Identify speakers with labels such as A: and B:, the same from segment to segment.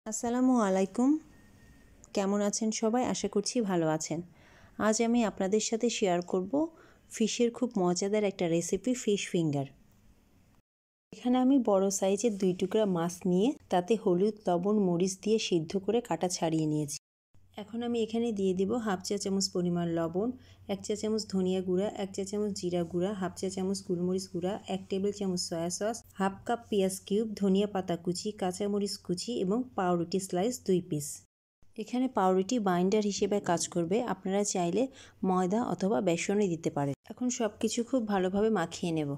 A: আসসালামু আলাইকুম। কেমন আছেন সবাই? আশা করছি ভালো আছেন। আজ আমি আপনাদের সাথে শেয়ার করব ফিশের খুব মজাদার একটা রেসিপি, ফিশ ফিঙ্গার। এখানে আমি বড় সাইজের 2 টুকরা মাছ নিয়ে তাতে হলুদ, লবণ, মরিচ দিয়ে সিদ্ধ করে কাটা ছাড়িয়ে নিয়েছি। এখন আমি এখানে দিয়ে দেব হাফ চা চামচ পরিমাণ লবণ, 1 চা চামচ ধনিয়া গুঁড়া, 1 চা চামচ জিরা গুঁড়া, হাফ চা চামচ গোলমরিচ গুঁড়া, 1 টেবিল চামচ সয়া সস, হাফ কাপ পেঁয়াজ কিউব, ধনিয়া পাতা কুচি, কাঁচামরিচ কুচি এবং পাউরুটি স্লাইস 2 পিস। এখানে পাউরুটি বাইন্ডার হিসেবে কাজ করবে, আপনারা চাইলে ময়দা অথবা বেসনও দিতে পারেন। এখন সব কিছু খুব ভালোভাবে মাখিয়ে নেব।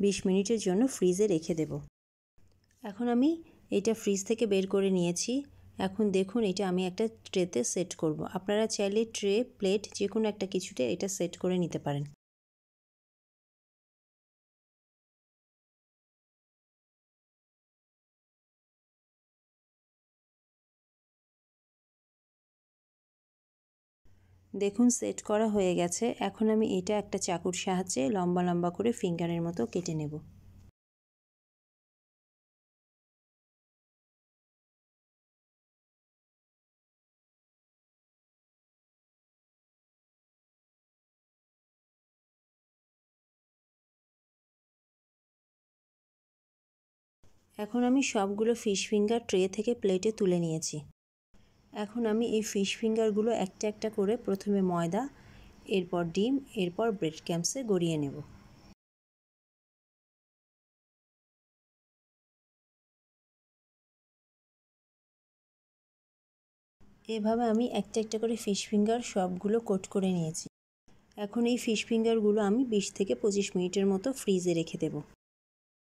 A: 20 মিনিটের জন্য ফ্রিজে রেখে দেব। এখন আমি এটা ফ্রিজ থেকে বের করে নিয়েছি। এখন দেখুন এটা আমি একটা ট্রেতে সেট করব। আপনারা চাইলে ট্রে, প্লেট যে কোনো একটা কিছুতে এটা সেট করে নিতে পারেন। দেখুন সেট করা হয়ে গেছে। এখন আমি এটা একটা চাকুর সাহায্যে লম্বা লম্বা করে ফিঙ্গারের মতো কেটে নেব। এখন আমি সবগুলো ফিশ ফিঙ্গার ট্রে থেকে প্লেটে তুলে নিয়েছি। এখন আমি এই ফিশ ফিঙ্গারগুলো একটা একটা করে প্রথমে ময়দা, এরপর ডিম, এরপর ব্রেড ক্রাম্বসে গড়িয়ে নেব। এভাবে আমি একটা একটা করে ফিশ ফিঙ্গার সবগুলো কোট করে নিয়েছি। এখন এই ফিশ ফিঙ্গারগুলো আমি 20 থেকে 25 মিনিটের মতো ফ্রিজে রেখে দেব।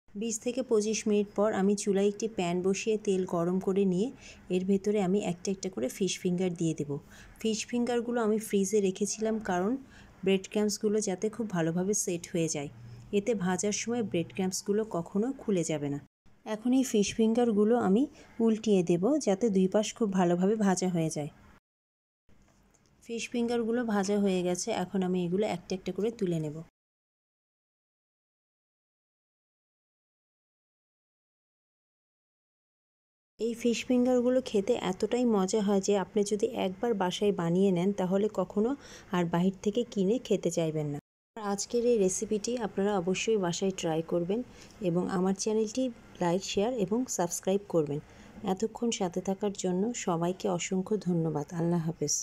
A: 20 থেকে 25 মিনিট পর আমি চুলায় একটি প্যান বসিয়ে তেল গরম করে নিয়ে এর ভেতরে আমি একটা একটা করে ফিশ ফিঙ্গার দিয়ে দেব। ফিশ ফিঙ্গারগুলো আমি ফ্রিজে রেখেছিলাম কারণ ব্রেড ক্রাম্বসগুলো যাতে খুব ভালোভাবে সেট হয়ে যায়। এতে ভাজার সময় ব্রেড ক্রাম্বসগুলো কখনো খুলে যাবে না। এখন এই ফিশ ফিঙ্গারগুলো আমি উল্টিয়ে দেব যাতে দুই পাশ খুব ভালোভাবে ভাজা হয়ে যায়। ফিশ ফিঙ্গারগুলো ভাজা হয়ে গেছে। এখন আমি এগুলো একটা একটা করে তুলে নেব। এই ফিশ ফিঙ্গারগুলো খেতে এতটাই মজা হয় যে আপনি যদি একবার বাসায় বানিয়ে নেন তাহলে কখনো আর বাহির থেকে কিনে খেতে চাইবেন না। আজকের এই রেসিপিটি আপনারা অবশ্যই বাসায় ট্রাই করবেন এবং আমার চ্যানেলটি লাইক, শেয়ার এবং সাবস্ক্রাইব করবেন। এতক্ষণ সাথে থাকার জন্য সবাইকে অসংখ্য ধন্যবাদ। আল্লাহ হাফেজ।